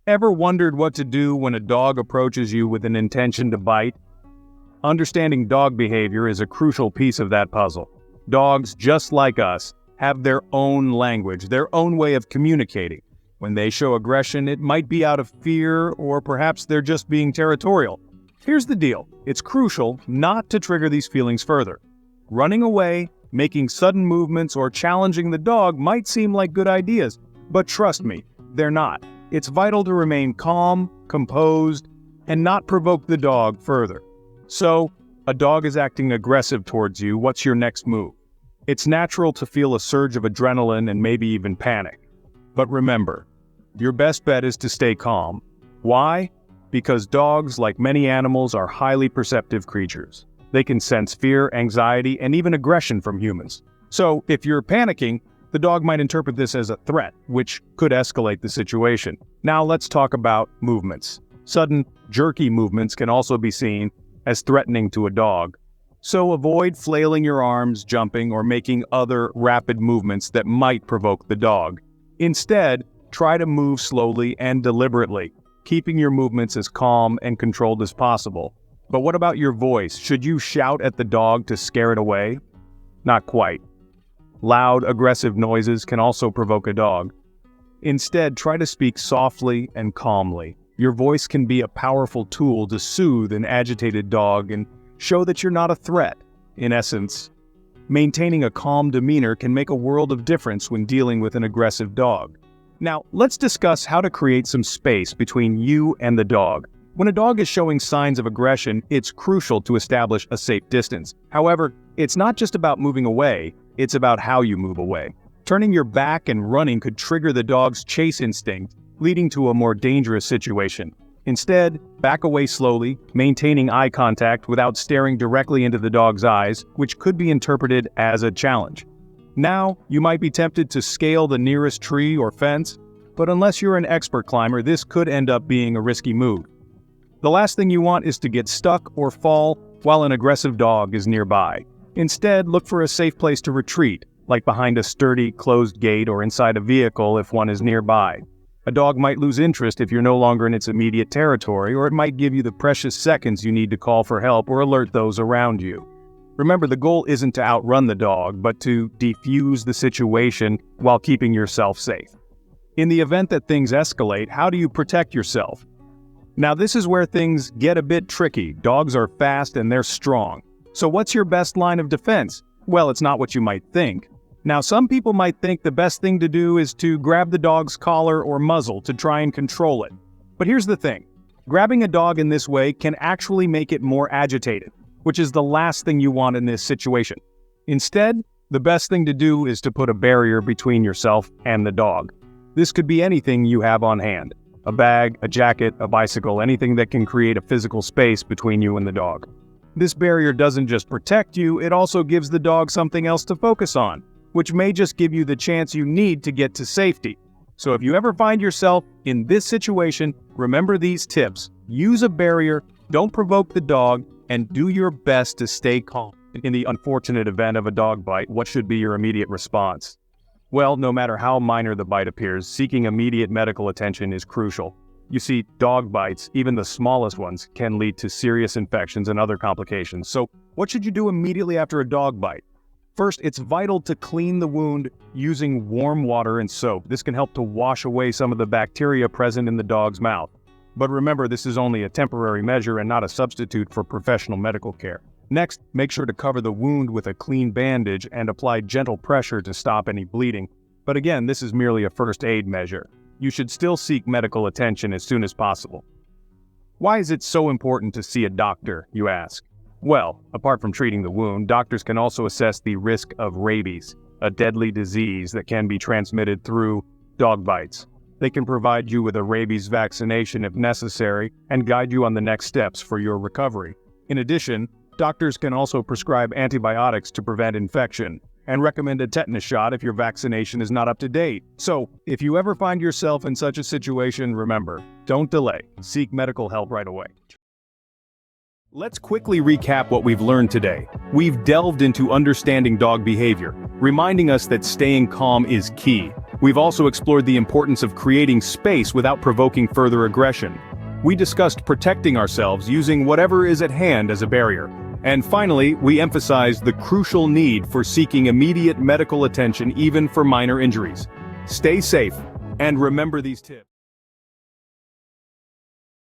Ever wondered what to do when a dog approaches you with an intention to bite? Understanding dog behavior is a crucial piece of that puzzle. Dogs, just like us, have their own language, their own way of communicating. When they show aggression, it might be out of fear, or perhaps they're just being territorial. Here's the deal. It's crucial not to trigger these feelings further. Running away, making sudden movements, or challenging the dog might seem like good ideas, but trust me, they're not. It's vital to remain calm, composed, and not provoke the dog further. So, a dog is acting aggressive towards you. What's your next move? It's natural to feel a surge of adrenaline and maybe even panic. But remember, your best bet is to stay calm. Why? Because dogs, like many animals, are highly perceptive creatures. They can sense fear, anxiety, and even aggression from humans. So, if you're panicking, the dog might interpret this as a threat, which could escalate the situation. Now let's talk about movements. Sudden, jerky movements can also be seen as threatening to a dog. So avoid flailing your arms, jumping, or making other rapid movements that might provoke the dog. Instead, try to move slowly and deliberately, keeping your movements as calm and controlled as possible. But what about your voice? Should you shout at the dog to scare it away? Not quite. Loud, aggressive noises can also provoke a dog. Instead, try to speak softly and calmly. Your voice can be a powerful tool to soothe an agitated dog and show that you're not a threat. In essence, maintaining a calm demeanor can make a world of difference when dealing with an aggressive dog. Now, let's discuss how to create some space between you and the dog. When a dog is showing signs of aggression, it's crucial to establish a safe distance. However, it's not just about moving away, it's about how you move away. Turning your back and running could trigger the dog's chase instinct, leading to a more dangerous situation. Instead, back away slowly, maintaining eye contact without staring directly into the dog's eyes, which could be interpreted as a challenge. Now, you might be tempted to scale the nearest tree or fence, but unless you're an expert climber, this could end up being a risky move. The last thing you want is to get stuck or fall while an aggressive dog is nearby. Instead, look for a safe place to retreat, like behind a sturdy, closed gate or inside a vehicle if one is nearby. A dog might lose interest if you're no longer in its immediate territory, or it might give you the precious seconds you need to call for help or alert those around you. Remember, the goal isn't to outrun the dog, but to defuse the situation while keeping yourself safe. In the event that things escalate, how do you protect yourself? Now, this is where things get a bit tricky. Dogs are fast and they're strong. So what's your best line of defense? Well, it's not what you might think. Now, some people might think the best thing to do is to grab the dog's collar or muzzle to try and control it. But here's the thing. Grabbing a dog in this way can actually make it more agitated, which is the last thing you want in this situation. Instead, the best thing to do is to put a barrier between yourself and the dog. This could be anything you have on hand. A bag, a jacket, a bicycle, anything that can create a physical space between you and the dog. This barrier doesn't just protect you, it also gives the dog something else to focus on, which may just give you the chance you need to get to safety. So if you ever find yourself in this situation, remember these tips. Use a barrier, don't provoke the dog, and do your best to stay calm. In the unfortunate event of a dog bite, what should be your immediate response? Well, no matter how minor the bite appears, seeking immediate medical attention is crucial. You see, dog bites, even the smallest ones, can lead to serious infections and other complications. So, what should you do immediately after a dog bite? First, it's vital to clean the wound using warm water and soap. This can help to wash away some of the bacteria present in the dog's mouth. But remember, this is only a temporary measure and not a substitute for professional medical care. Next, make sure to cover the wound with a clean bandage and apply gentle pressure to stop any bleeding. But again, this is merely a first aid measure. You should still seek medical attention as soon as possible. Why is it so important to see a doctor, you ask? Well, apart from treating the wound, doctors can also assess the risk of rabies, a deadly disease that can be transmitted through dog bites. They can provide you with a rabies vaccination if necessary and guide you on the next steps for your recovery. In addition, doctors can also prescribe antibiotics to prevent infection and recommend a tetanus shot if your vaccination is not up to date. So, if you ever find yourself in such a situation, remember, don't delay. Seek medical help right away. Let's quickly recap what we've learned today. We've delved into understanding dog behavior, reminding us that staying calm is key. We've also explored the importance of creating space without provoking further aggression. We discussed protecting ourselves using whatever is at hand as a barrier. And finally, we emphasized the crucial need for seeking immediate medical attention even for minor injuries. Stay safe, and remember these tips.